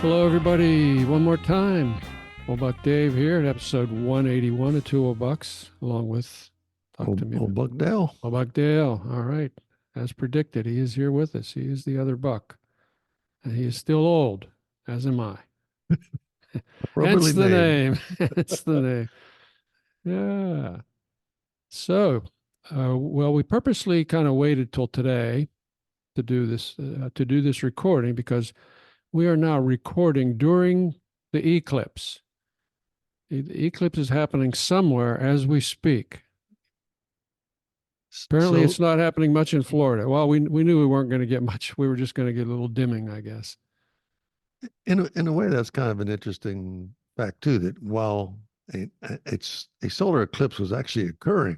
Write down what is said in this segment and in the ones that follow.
Hello, everybody. One more time. Old Buck Dave here at episode 181 of Two Old Bucks, along with Talk to me. Old Buck Dale. Old Buck Dale. All right. As predicted, he is here with us. He is the other Buck. And he is still old, as am I. Hence the name. Hence the name. Yeah. So, well, we purposely kind of waited till today to do this recording because we are now recording during the eclipse. The eclipse is happening somewhere as we speak. Apparently, it's not happening much in Florida. Well, we knew we weren't going to get much. We were just going to get a little dimming, I guess. In a way, that's kind of an interesting fact too. That while a solar eclipse was actually occurring,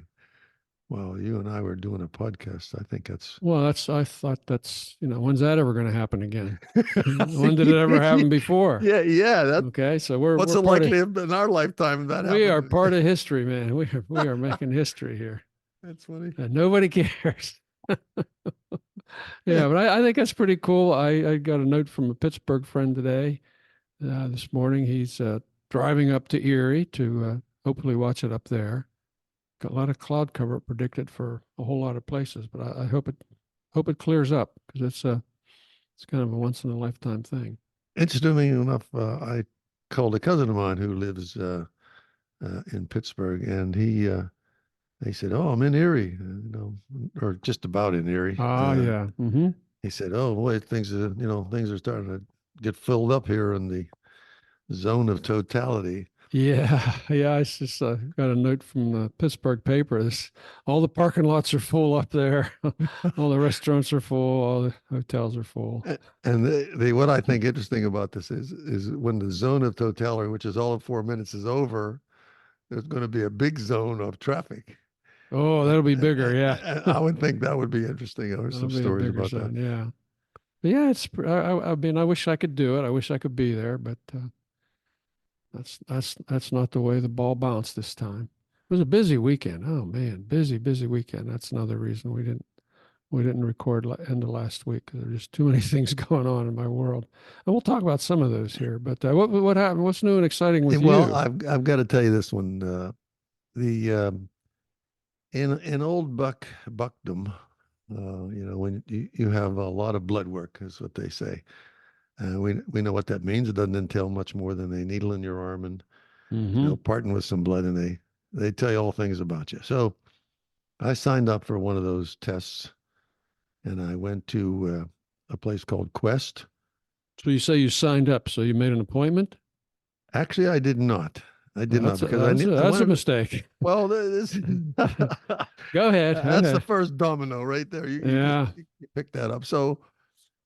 while you and I were doing a podcast, I think that's... Well, I thought that's, when's that ever going to happen again? When did it ever happen before? Yeah. Okay, so what's we're it likely in our lifetime that we are part of history, man. We are making history here. That's funny. And nobody cares. Yeah, but I think that's pretty cool. I got a note from a Pittsburgh friend today, this morning. He's driving up to Erie to hopefully watch it up there. Got a lot of cloud cover predicted for a whole lot of places, but I hope it clears up because it's kind of a once in a lifetime thing. Interestingly enough, I called a cousin of mine who lives in Pittsburgh, and he said, "Oh, I'm in Erie, or just about in Erie." Yeah. Mm-hmm. He said, "Oh boy, things are starting to get filled up here in the zone of totality." Yeah. I just got a note from the Pittsburgh paper. All the parking lots are full up there. All the restaurants are full. All the hotels are full. And what I think interesting about this is when the zone of totality, which is all of 4 minutes, is over, there's going to be a big zone of traffic. Oh, that'll be bigger. Yeah. I would think that would be interesting. There's some stories about zone, that. Yeah. But yeah, I mean, I wish I could do it. I wish I could be there, but that's not the way the ball bounced this time. It was a busy weekend. Oh man, busy weekend. That's another reason we didn't record end of last week because there's just too many things going on in my world. And we'll talk about some of those here. But what happened? What's new and exciting with you? Well, I've got to tell you this one. In old buckdom, when you have a lot of blood work, is what they say. We know what that means. It doesn't entail much more than a needle in your arm and parting with some blood, and they tell you all things about you. So I signed up for one of those tests, and I went to a place called Quest. So you say you signed up, so you made an appointment? Actually, I did not. Because that's a mistake. Well, go ahead. That's the first domino right there. You pick that up. So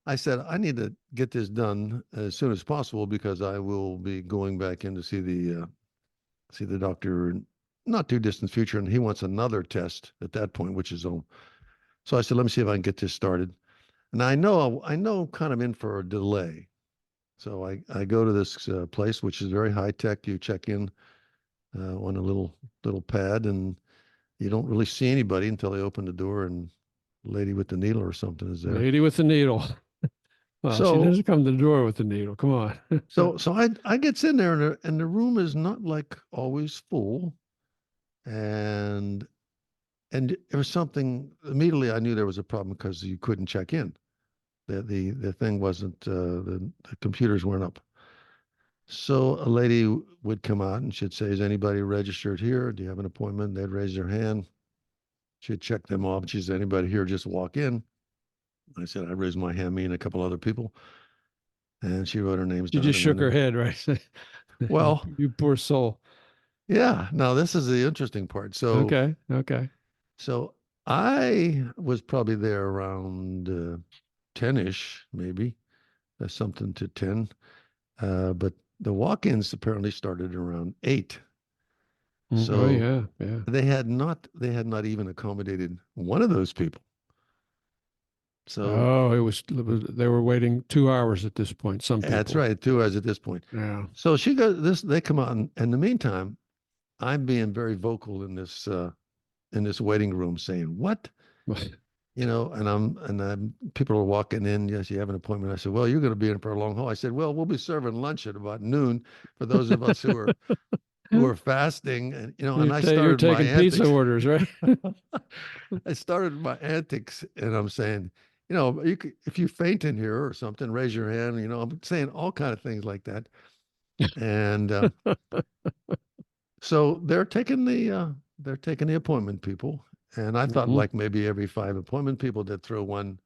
I said, I need to get this done as soon as possible because I will be going back in to see the doctor in not too distant future, and he wants another test at that point, which is home. So I said, let me see if I can get this started. And I know kind of in for a delay. So I go to this place, which is very high tech. You check in on a little pad, and you don't really see anybody until they open the door, and the lady with the needle or something is there. Lady with the needle. Well, she doesn't come to the door with the needle. Come on. so I gets in there, and the room is not like always full, and there was something. Immediately I knew there was a problem because you couldn't check in. The thing wasn't, the computers weren't up. So a lady would come out and she'd say, is anybody registered here? Do you have an appointment? They'd raise their hand. She'd check them off. She said, anybody here, just walk in. I said, I raised my hand, me and a couple other people. And she wrote her names down. She just shook her head, right? Well, you poor soul. Yeah. Now this is the interesting part. So, okay. So I was probably there around 10-ish, maybe. That's something to 10. But the walk-ins apparently started around 8. So yeah. they had not even accommodated one of those people. So they were waiting 2 hours at this point. Some people. That's right, 2 hours at this point. Yeah. So she goes this. They come out, and in the meantime, I'm being very vocal in this waiting room, saying, "What? and people are walking in. Yes, you have an appointment. I said, well, you're going to be in for a long haul. I said, well, we'll be serving lunch at about noon for those of us who are fasting. And, and I You're started my taking pizza antics. orders, right? I started my antics, and I'm saying, if you faint in here or something, raise your hand. I'm saying all kind of things like that. And so they're taking the appointment people. And I thought like maybe every 5 appointment people they'd throw one,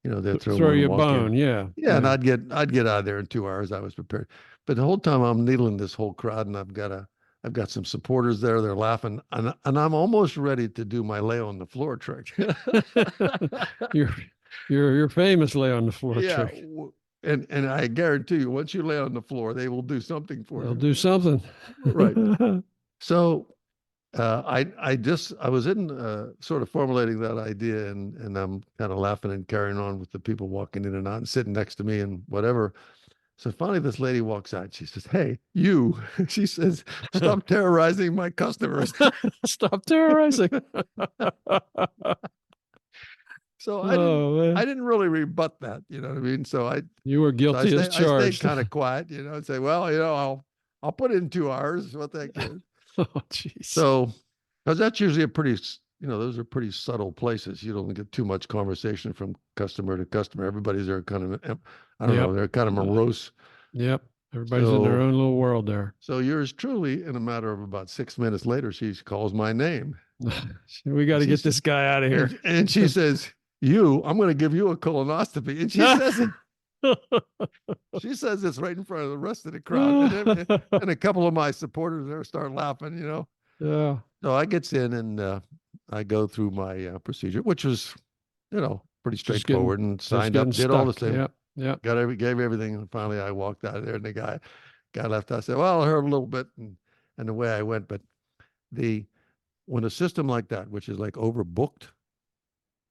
they'd throw you a walk bone. in. Yeah. Yeah. And I'd get out of there in 2 hours. I was prepared. But the whole time I'm needling this whole crowd, and I've got some supporters there. They're laughing, and I'm almost ready to do my lay on the floor trick. You're famous lay on the floor Yeah. trick. And I guarantee you, once you lay on the floor, they will do something for you. They'll do something. Right. So I was in sort of formulating that idea, and I'm kind of laughing and carrying on with the people walking in and out and sitting next to me and whatever. So finally, this lady walks out. She says, "Hey, you," she says, "stop terrorizing my customers." Stop terrorizing. So I didn't really rebut that. You know what I mean? So you were guilty as charged. I stayed kind of quiet, and say, well, I'll put it in 2 hours. What that is. Oh, jeez. So, because that's usually those are pretty subtle places. You don't get too much conversation from customer to customer. Everybody's there kind of, I don't know, they're kind of morose. Yep. Everybody's in their own little world there. So yours truly, in a matter of about 6 minutes later, she calls my name. We got to get this guy out of here. And she says, I'm going to give you a colonoscopy. And she says this right in front of the rest of the crowd. And a couple of my supporters there start laughing, Yeah. So I gets in, and I go through my procedure, which was, pretty straightforward, and signed up, did all the same. Yep. Yep. Gave everything. And finally I walked out of there, and the guy left. I said, well, I heard a little bit, and the way I went. But when a system like that, which is like overbooked,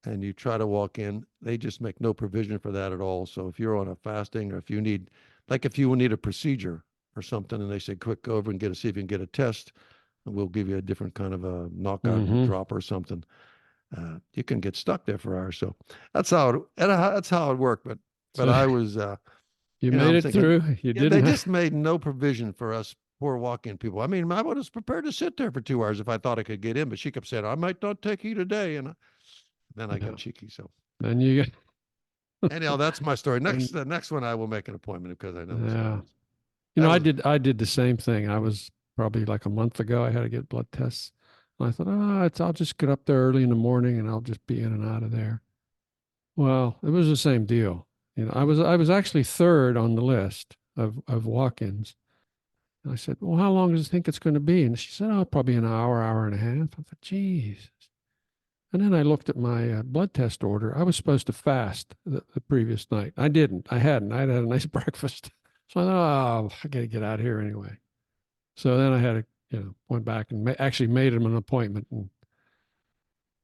and you try to walk in, they just make no provision for that at all. So if you're on a fasting, or if you need a procedure or something, and they say, quick, go over and see if you can get a test, and we'll give you a different kind of a knockout drop or something. You can get stuck there for hours. So that's how it worked. But I was, you made it through. You didn't. They just made no provision for us poor walk-in people. I mean, I was prepared to sit there for 2 hours if I thought I could get in, but she kept saying, I might not take you today. And then I got cheeky. So then you get. Anyhow, that's my story. The next one I will make an appointment, because I know. Yeah. I did the same thing. I was probably like a month ago. I had to get blood tests. And I thought, I'll just get up there early in the morning, and I'll just be in and out of there. Well, it was the same deal. I was actually third on the list of walk-ins. And I said, well, how long does it think it's going to be? And she said, probably an hour and a half. I thought, geez. And then I looked at my blood test order. I was supposed to fast the previous night. I didn't. I hadn't. I'd had a nice breakfast. So I thought, I got to get out of here anyway. So then I had to, went back and actually made him an appointment and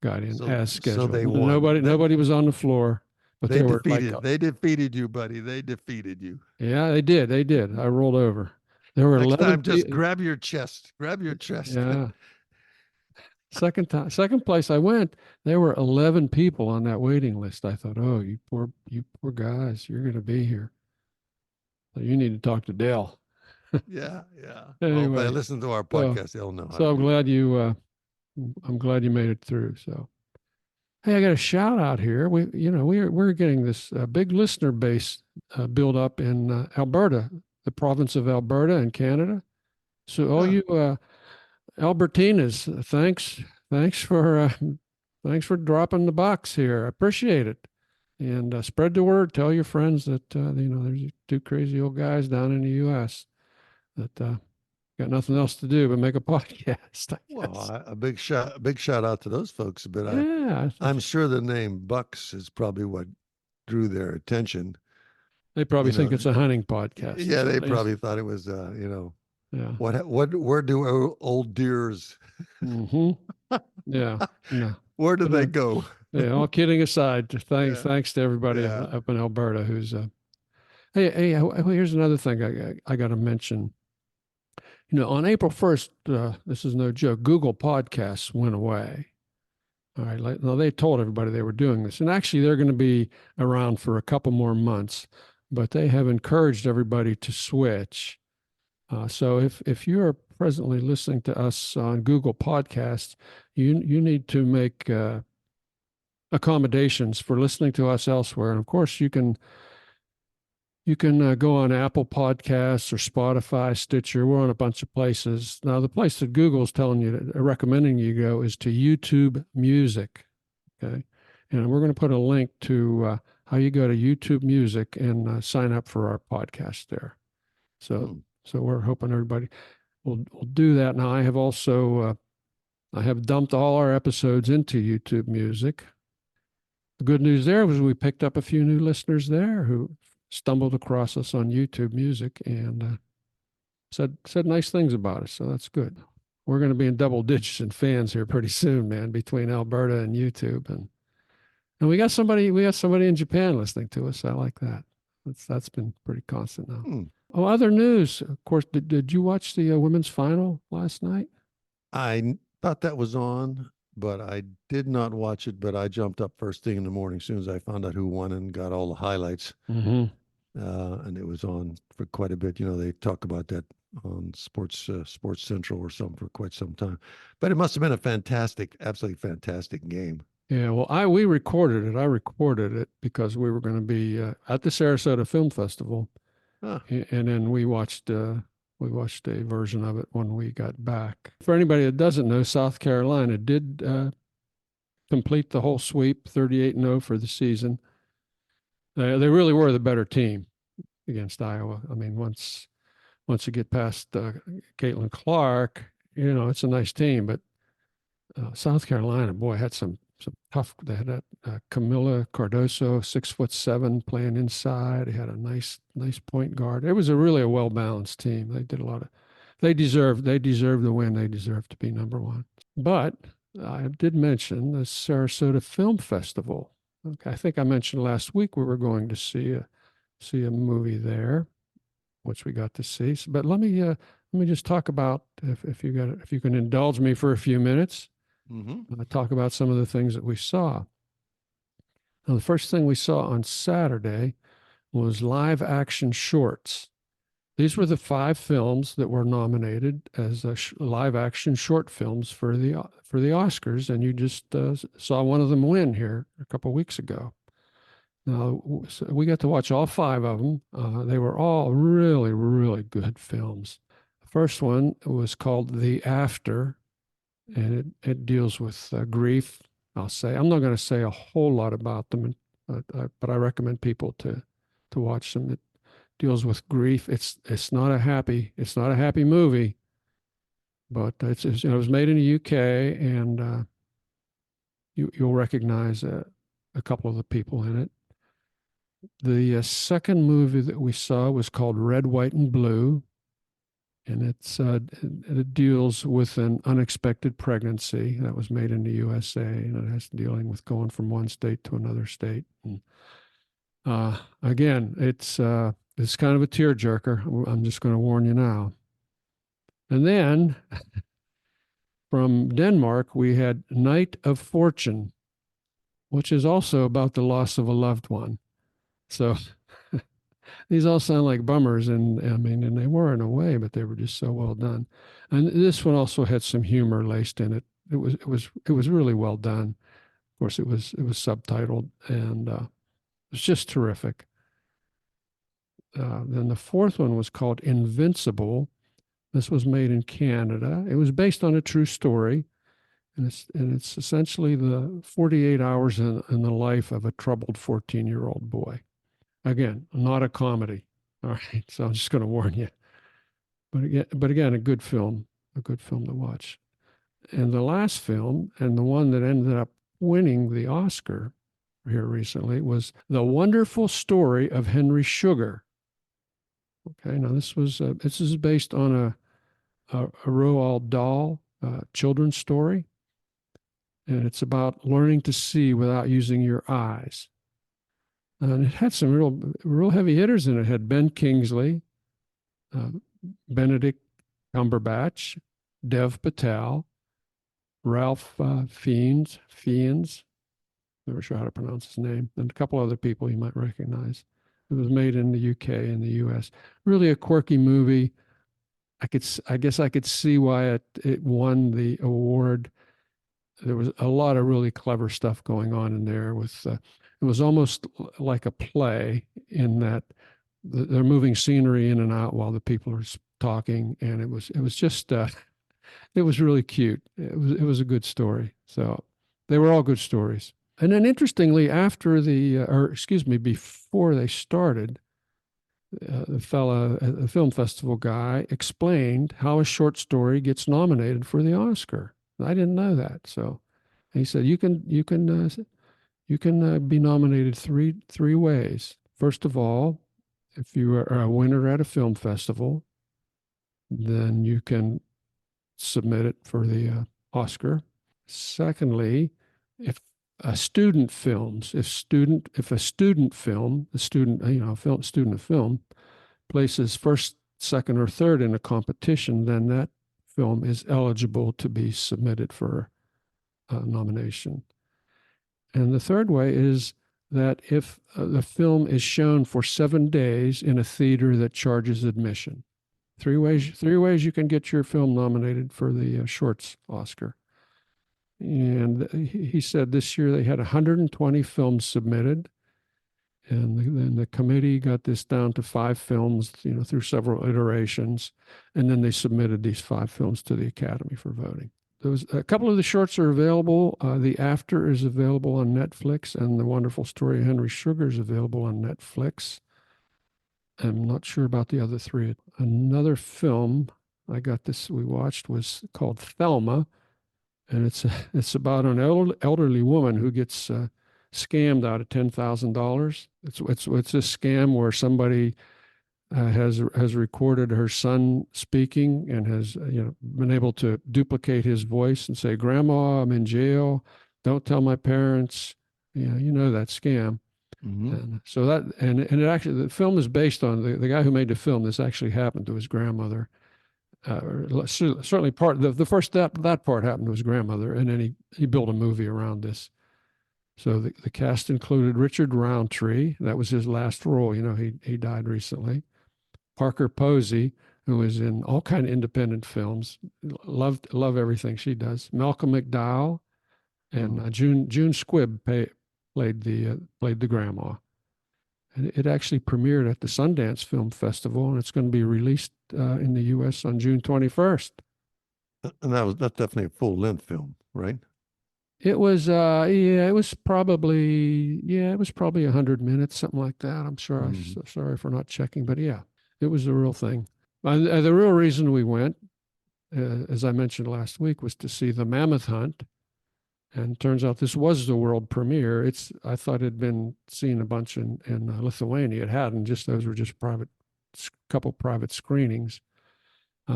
got in as scheduled. So they won. Nobody was on the floor. But they defeated you, buddy. They defeated you. Yeah, they did. I rolled over. There were Next 11 time, just grab your chest. Yeah. Second place I went, there were 11 people on that waiting list. I thought, oh, you poor guys, you're going to be here. So you need to talk to Dale. Yeah. Anyway, well, if they listen to our podcast, they'll know. So I'm glad you made it through. So, hey, I got a shout out here. We're getting this big listener base built up in Alberta, the province of Alberta in Canada. So all you Albertinas, thanks for dropping the box here. I appreciate it. And spread the word. Tell your friends that there's 2 crazy old guys down in the U.S. that got nothing else to do but make a podcast. Well, a big shout out to those folks. But yeah, I'm sure the name Bucks is probably what drew their attention. They probably think it's a hunting podcast. Yeah, they probably thought it was Yeah. Where do old deers? Yeah. No. Where do they go? Yeah. All kidding aside, thanks to everybody up in Alberta who's. Hey, here's another thing I got to mention. On April 1st, this is no joke. Google Podcasts went away. All right. Now they told everybody they were doing this, and actually they're going to be around for a couple more months, but they have encouraged everybody to switch. So if you are presently listening to us on Google Podcasts, you need to make accommodations for listening to us elsewhere. And of course, you can go on Apple Podcasts or Spotify, Stitcher. We're on a bunch of places. Now, the place that Google's telling you, recommending you go, is to YouTube Music. Okay, and we're going to put a link to how you go to YouTube Music and sign up for our podcast there. So we're hoping everybody will do that. Now, I have also I have dumped all our episodes into YouTube Music. The good news there was we picked up a few new listeners there who stumbled across us on YouTube Music and said nice things about us. So that's good. We're going to be in double digits in fans here pretty soon, man, between Alberta and YouTube, and we got somebody in Japan listening to us. I like that. That's been pretty constant now. Oh, other news. Of course, did you watch the women's final last night? I thought that was on, but I did not watch it. But I jumped up first thing in the morning as soon as I found out who won and got all the highlights. Mm-hmm. And it was on for quite a bit. You know, they talk about that on Sports Central or something for quite some time. But it must have been a absolutely fantastic game. Yeah, well, we recorded it. I recorded it because we were going to be at the Sarasota Film Festival, and then we watched a version of it when we got back. For anybody that doesn't know, South Carolina did complete the whole sweep, 38-0 for the season. They really were the better team against Iowa. I mean, once you get past Caitlin Clark, you know, it's a nice team. But South Carolina, boy, had some tough. They had that Camila Cardoso, 6'7", playing inside. They had a nice point guard. It was really a well-balanced team. They did a lot of. They deserved the win. They deserved to be number one. But I did mention the Sarasota Film Festival. Okay, I think I mentioned last week we were going to see a movie there, which we got to see. But let me just talk about if you can indulge me for a few minutes. Mm-hmm. Talk about some of the things that we saw. Now, the first thing we saw on Saturday was live action shorts. These were the 5 films that were nominated as live action short films for the Oscars, and you just saw one of them win here a couple of weeks ago. Now, we got to watch all 5 of them. They were all really, really good films. The first one was called The After, and it deals with grief. I'm not going to say a whole lot about them, but I recommend people to watch them. It deals with grief. It's not a happy movie, but it was made in the UK, and you'll recognize a couple of the people in it. The second movie that we saw was called Red, White, and Blue, and it deals with an unexpected pregnancy that was made in the USA, and it has dealing with going from one state to another state. And again, it's kind of a tearjerker. I'm just going to warn you now. And then from Denmark, we had Night of Fortune, which is also about the loss of a loved one. So these all sound like bummers, and I mean, and they were in a way, but they were just so well done. And this one also had some humor laced in it. It was really well done. Of course, it was subtitled, and it was just terrific. Then the fourth one was called Invincible. This was made in Canada. It was based on a true story, and it's essentially the 48 hours in the life of a troubled 14-year-old boy. Again, not a comedy. All right, so I'm just going to warn you. But again, a good film to watch. And the last film, and the one that ended up winning the Oscar here recently, was The Wonderful Story of Henry Sugar. Okay, now this is based on a Roald Dahl children's story, and it's about learning to see without using your eyes. And it had some real heavy hitters in it. It had Ben Kingsley, Benedict Cumberbatch, Dev Patel, Ralph Fiennes, never sure how to pronounce his name, and a couple other people you might recognize. It was made in the UK and the US. Really a quirky movie. I guess I could see why it won the award. There was a lot of really clever stuff going on in there. It was almost like a play in that they're moving scenery in and out while the people are talking, and it was just it was really cute. It was a good story. So they were all good stories. And then interestingly, before they started, the fella, the film festival guy, explained how a short story gets nominated for the Oscar. I didn't know that. So he said you can be nominated three ways. First of all, if you are a winner at a film festival, then you can submit it for the Oscar. Secondly, if a student film, a student of film places first, second, or third in a competition, then that film is eligible to be submitted for a nomination. And the third way is that if the film is shown for 7 days in a theater that charges admission. Three ways you can get your film nominated for the Shorts Oscar. And he said this year they had 120 films submitted, and then the committee got this down to 5 films, through several iterations, and then they submitted these 5 films to the Academy for voting. There was a couple of the shorts are available. The After is available on Netflix, and The Wonderful Story of Henry Sugar is available on Netflix. I'm not sure about the other 3. Another film we watched was called Thelma, and it's about an elderly woman who gets scammed out of $10,000. It's a scam where somebody has recorded her son speaking and has been able to duplicate his voice and say, "Grandma, I'm in jail. Don't tell my parents." That scam. Mm-hmm. And so it actually, the film is based on the guy who made the film. This actually happened to his grandmother. Certainly the first that part happened to his grandmother, and then he built a movie around this. So the cast included Richard Roundtree. That was his last role. He died recently. Parker Posey, who is in all kind of independent films. Love everything she does. Malcolm McDowell and June Squibb played the grandma. And it actually premiered at the Sundance Film Festival, and it's going to be released in the U.S. on June 21st. And that's definitely a full-length film, right? It was it was probably 100 minutes, something like that. I'm sure. I'm so sorry for not checking, but yeah, it was the real thing. The real reason we went, as I mentioned last week, was to see the Mammoth Hunt. And it turns out this was the world premiere. I thought it had been seen a bunch in Lithuania. It hadn't. Those were just couple private screenings.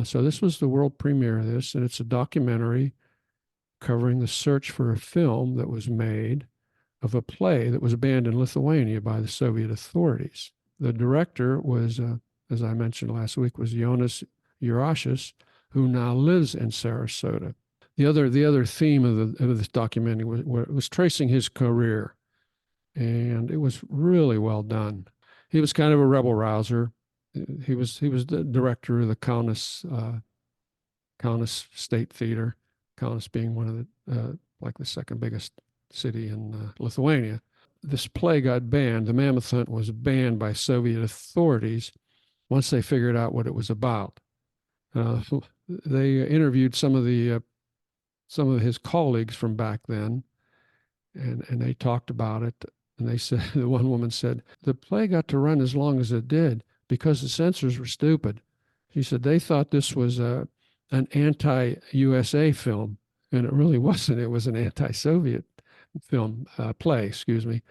So this was the world premiere of this, and it's a documentary covering the search for a film that was made of a play that was banned in Lithuania by the Soviet authorities. The director was, as I mentioned last week, was Jonas Jurashis, who now lives in Sarasota. The other theme of this documentary was tracing his career, and it was really well done. He was kind of a rebel rouser. He was the director of the Kaunas State Theater. Kaunas being one of the second biggest city in Lithuania. This play got banned. The Mammoth Hunt was banned by Soviet authorities once they figured out what it was about. They interviewed some of his colleagues from back then, and they talked about it. And they said, the one woman said, the play got to run as long as it did because the censors were stupid. She said they thought this was an anti-USA film, and it really wasn't. It was an anti-Soviet play. Excuse me.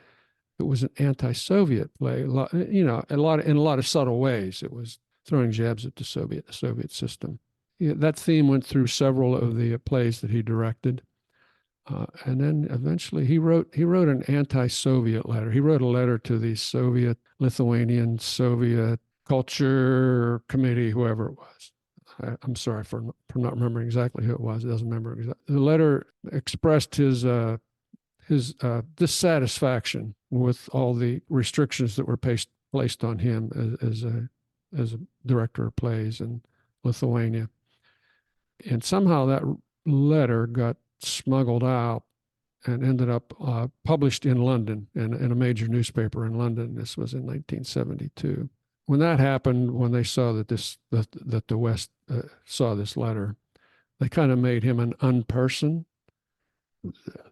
It was an anti-Soviet play. In a lot of subtle ways. It was throwing jabs at the Soviet system. Yeah, that theme went through several of the plays that he directed, and then eventually he wrote an anti-Soviet letter. He wrote a letter to the Lithuanian Soviet Culture Committee, whoever it was. I'm sorry for not remembering exactly who it was. It doesn't remember exactly. The letter expressed his dissatisfaction with all the restrictions that were placed on him as a director of plays in Lithuania. And somehow that letter got smuggled out and ended up published in London in a major newspaper in London. This was in 1972. When that happened, when they saw that the West saw this letter, they kind of made him an unperson.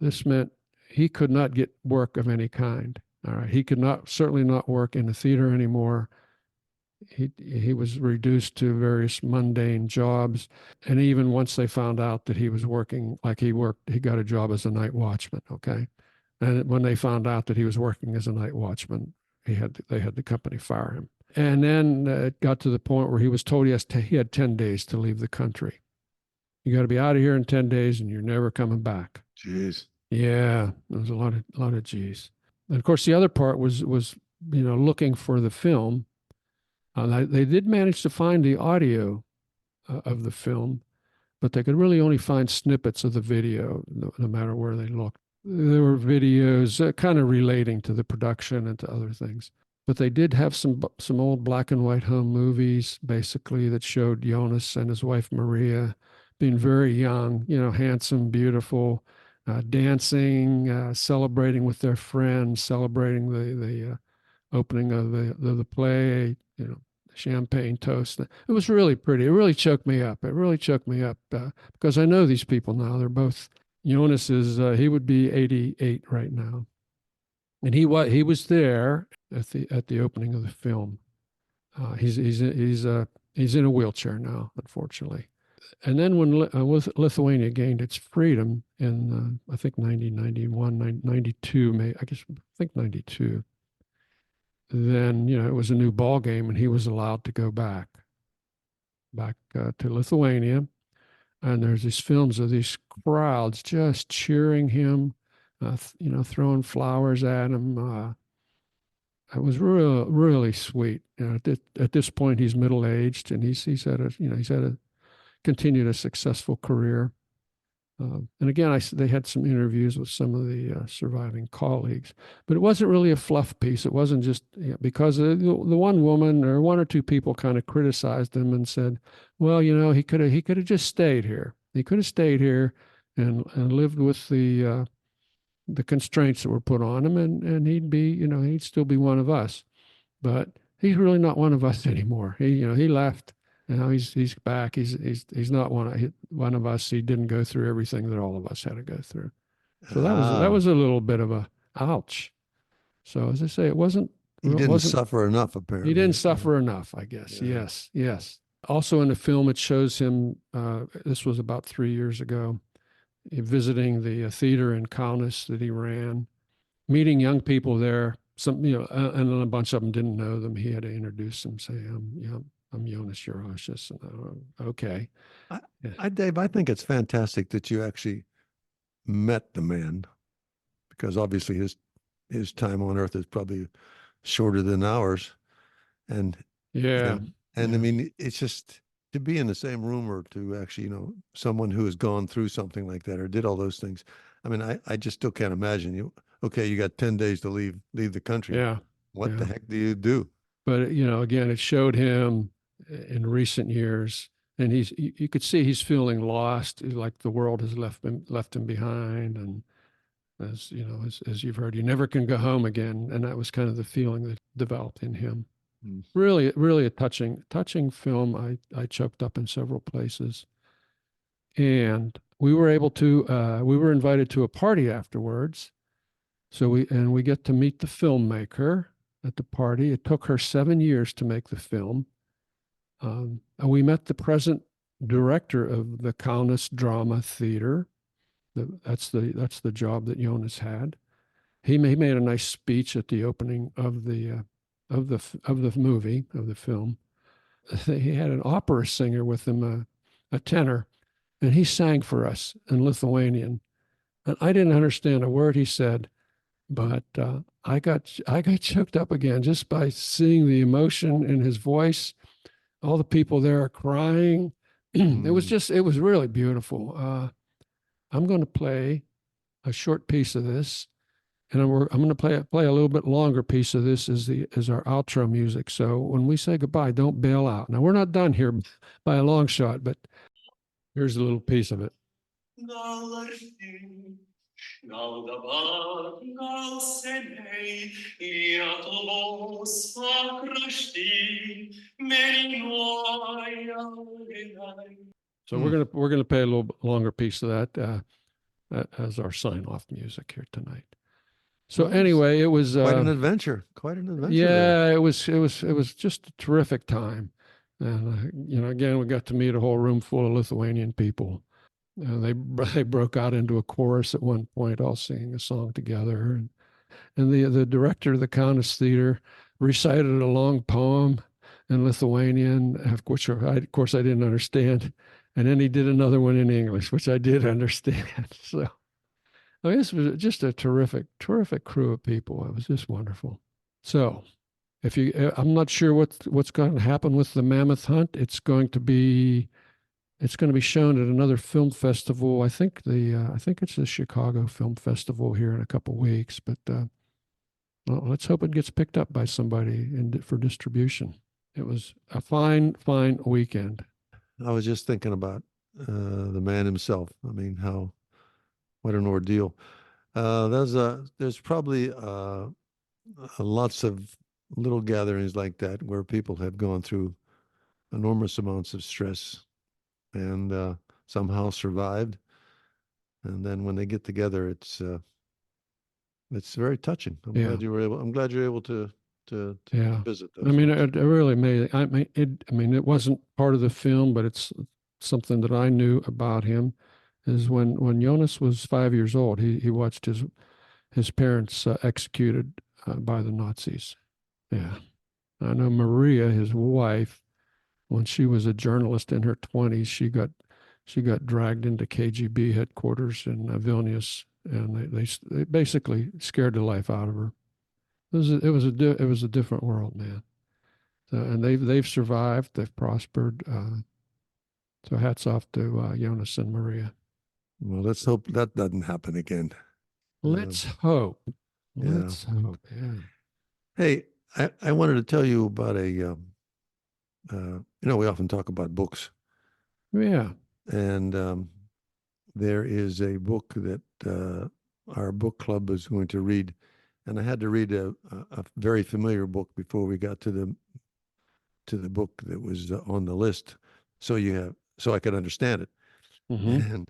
This meant he could not get work of any kind. All right, he could certainly not work in the theater anymore. He was reduced to various mundane jobs, and even once they found out that he was working, like he got a job as a night watchman. Okay, and when they found out that he was working as a night watchman, they had the company fire him. And then it got to the point where he was told he had 10 days to leave the country. You got to be out of here in 10 days, and you're never coming back. Jeez. Yeah, there was a lot of G's. And of course, the other part was looking for the film. They did manage to find the audio of the film, but they could really only find snippets of the video, no matter where they looked. There were videos kind of relating to the production and to other things. But they did have some old black and white home movies, basically, that showed Jonas and his wife Maria being very young, handsome, beautiful, dancing, celebrating with their friends, celebrating the opening of the play, champagne toast. It was really pretty. It really choked me up. Because I know these people now. They're both, Jonas he would be 88 right now. And he was there at the opening of the film. He's in a wheelchair now, unfortunately. And then when Lithuania gained its freedom in I think 91, 92, I think 92, then it was a new ball game, and he was allowed to go back to Lithuania. And there's these films of these crowds just cheering him, throwing flowers at him. It was really sweet. At this point, he's middle aged, and he's continued a successful career. And again, they had some interviews with some of the surviving colleagues, but it wasn't really a fluff piece. It wasn't just because the one woman or one or two people kind of criticized him and said, well, he could have just stayed here. He could have stayed here and lived with the constraints that were put on him, and he'd still be one of us. But he's really not one of us anymore. He left. Now he's back. He's not one of us. He didn't go through everything that all of us had to go through. So that was a little bit of a ouch. So as I say, he didn't suffer enough, apparently. He didn't suffer enough, I guess. Yeah. Yes. Also in the film, it shows him. This was about 3 years ago, visiting the theater in Kaunas that he ran, meeting young people there. Some and then a bunch of them didn't know them. He had to introduce them, say, I'm Jonas Jankauskas. Okay. Dave, I think it's fantastic that you actually met the man, because obviously his time on earth is probably shorter than ours. And yeah. And I mean, it's just to be in the same room, or to actually, someone who has gone through something like that or did all those things. I mean, I just still can't imagine you. Okay, you got 10 days to leave the country. Yeah. What the heck do you do? But, again, it showed him in recent years, and you could see he's feeling lost, like the world has left him behind. And as you've heard, you never can go home again. And that was kind of the feeling that developed in him. Mm. Really, really a touching film. I choked up in several places. And we were invited to a party afterwards. So we get to meet the filmmaker at the party. It took her 7 years to make the film. And we met the present director of the Kaunas Drama Theater. That's the job that Jonas had. He made a nice speech at the opening of the movie, of the film. He had an opera singer with him, a tenor, and he sang for us in Lithuanian. And I didn't understand a word he said, but I got choked up again just by seeing the emotion in his voice. All the people there are crying. It was really beautiful. I'm going to play a short piece of this, and I'm going to play a little bit longer piece of this as our outro music. So when we say goodbye, don't bail out. Now we're not done here by a long shot, but here's a little piece of it. So we're gonna play a little bit longer piece of that as our sign off music here tonight. So anyway, it was quite an adventure. Quite an adventure. Yeah, there. It was just a terrific time, and again, we got to meet a whole room full of Lithuanian people. They broke out into a chorus at one point, all singing a song together, and the director of the Kaunas Theater recited a long poem in Lithuanian, which of course I didn't understand, and then he did another one in English, which I did understand. So. I mean, this was just a terrific crew of people. It was just wonderful. So, I'm not sure what's going to happen with the Mammoth Hunt. It's going to be shown at another film festival. I think it's the Chicago Film Festival here in a couple of weeks. But well, let's hope it gets picked up by somebody for distribution. It was a fine weekend. I was just thinking about the man himself. I mean, what an ordeal. There's probably lots of little gatherings like that where people have gone through enormous amounts of stress and somehow survived. And then when they get together, it's very touching. I'm glad you were able to visit those. I mean, it really made. I mean, it wasn't part of the film, but it's something that I knew about him. Is when Jonas was 5 years old, he watched his parents executed by the Nazis. Yeah, I know Maria, his wife, when she was a journalist in her 20s, she got dragged into KGB headquarters in Vilnius, and they basically scared the life out of her. It was a different world, man. So, and they've survived, they've prospered. So hats off to Jonas and Maria. Well, let's hope that doesn't happen again. Let's hope. Let's hope. Yeah. Hey, I wanted to tell you about we often talk about books. Yeah. And there is a book that our book club is going to read, and I had to read a very familiar book before we got to the book that was on the list, so I could understand it. Mm-hmm.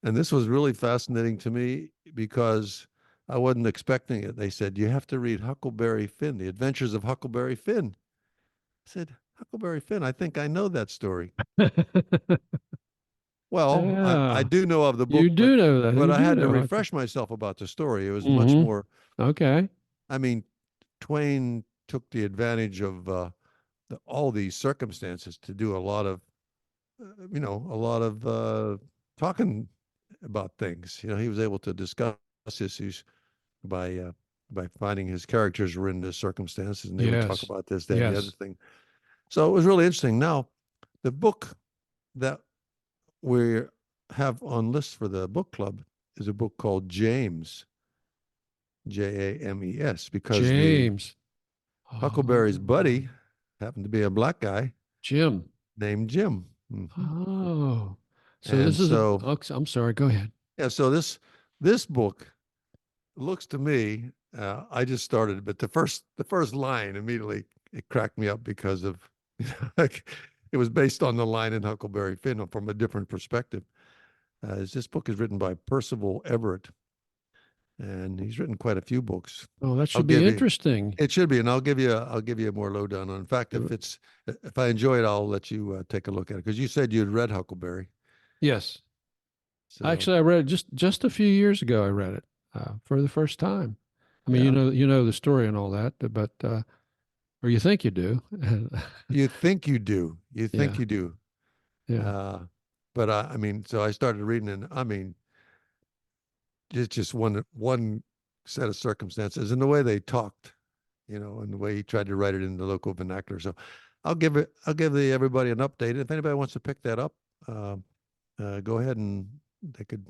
And this was really fascinating to me because I wasn't expecting it. They said, you have to read Huckleberry Finn, The Adventures of Huckleberry Finn. I said, Huckleberry Finn, I think I know that story. Well, yeah. I do know of the book. You do know that. But I had to refresh myself about the story. It was much more. Okay. I mean, Twain took the advantage of all these circumstances to do a lot of talking about things. He was able to discuss issues by finding his characters were in the circumstances, and they would talk about this, that, and the other thing. So it was really interesting. Now, the book that we have on list for the book club is a book called James, James, because James, Huckleberry's buddy happened to be a black guy, Jim, named Jim. Mm-hmm. Oh, so I'm sorry. Go ahead. Yeah. So this book looks to me. I just started, but the first line immediately it cracked me up because of it was based on the line in Huckleberry Finn from a different perspective. This book is written by Percival Everett, and he's written quite a few books. Oh, that should be interesting. It should be, and I'll give you a more lowdown on. In fact, if I enjoy it, I'll let you take a look at it, because you said you'd read Huckleberry. Yes. So. Actually, I read it just a few years ago. I read it for the first time. I mean, you know the story and all that, but or you think you do. You think you do. You think you do. Yeah. But I mean, so I started reading, and I mean, just one set of circumstances, and the way they talked, and the way he tried to write it in the local vernacular. So I'll give everybody an update. If anybody wants to pick that up, go ahead and they could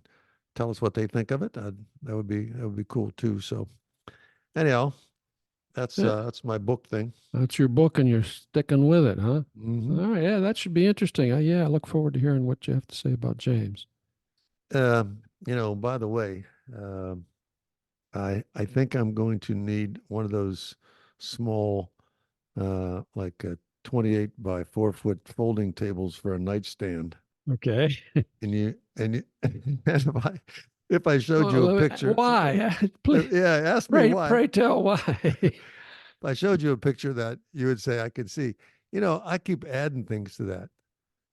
tell us what they think of it. That would be cool too. So anyhow, that's my book thing. That's your book, and you're sticking with it, huh? Mm-hmm. All right, yeah, that should be interesting. I look forward to hearing what you have to say about James. By the way, I think I'm going to need one of those small, like a 28 by 4 foot folding tables for a nightstand. Okay. And if I showed you a picture, why? Please, ask me why. Pray tell why. If I showed you a picture that you would say I could see, I keep adding things to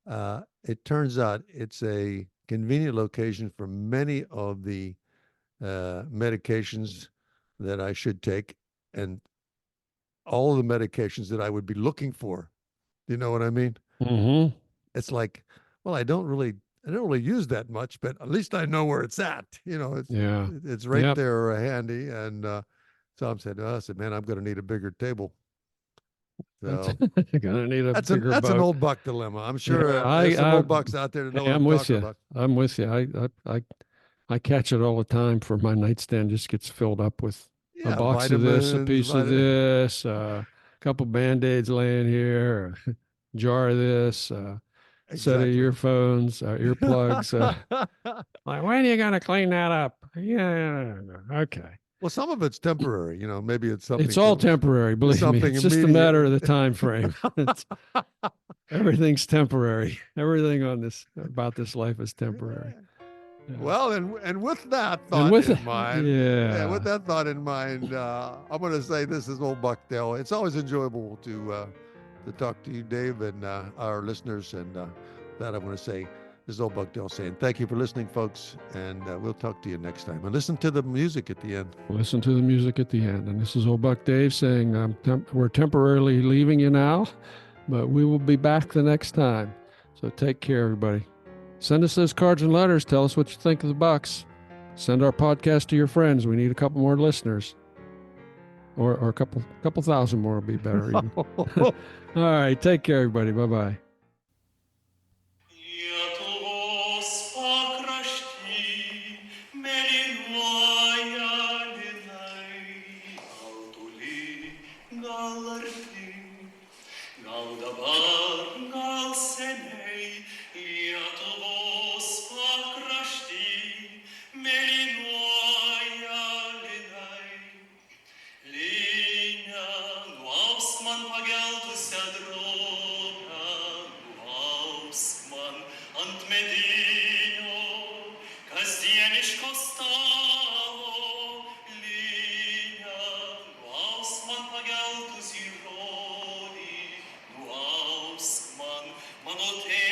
that. It turns out it's a convenient location for many of the medications that I should take, and all of the medications that I would be looking for. You know what I mean? Mm-hmm. It's like, well, I don't really use that much, but at least I know where it's at. It's right there handy. And Tom said, I said, man, I'm going to need a bigger table. So gonna need a that's bigger an old buck dilemma. I'm sure there's some old bucks out there that know what I'm with talking you. about. I'm with you. I catch it all the time. For my nightstand just gets filled up with a box of this, a piece of this, a couple Band-Aids laying here, a jar of this, set of earphones, earplugs. Like, when are you gonna clean that up? Yeah, okay. Well, some of it's temporary, maybe it's something. It's all temporary, believe me. It's just a matter of the time frame. Everything's temporary. Everything about this life is temporary. Yeah. Well, and with that thought in mind, with that thought in mind, I'm going to say this is Old Buck Dale. It's always enjoyable to talk to you, Dave, and our listeners. And that I'm going to say, this is Old Buck Dale saying thank you for listening, folks, and we'll talk to you next time. And listen to the music at the end. Listen to the music at the end. And this is Old Buck Dave saying we're temporarily leaving you now, but we will be back the next time. So take care, everybody. Send us those cards and letters. Tell us what you think of the Bucks. Send our podcast to your friends. We need a couple more listeners. Or a couple thousand more would be better. Even. All right. Take care, everybody. Bye-bye. Mammoth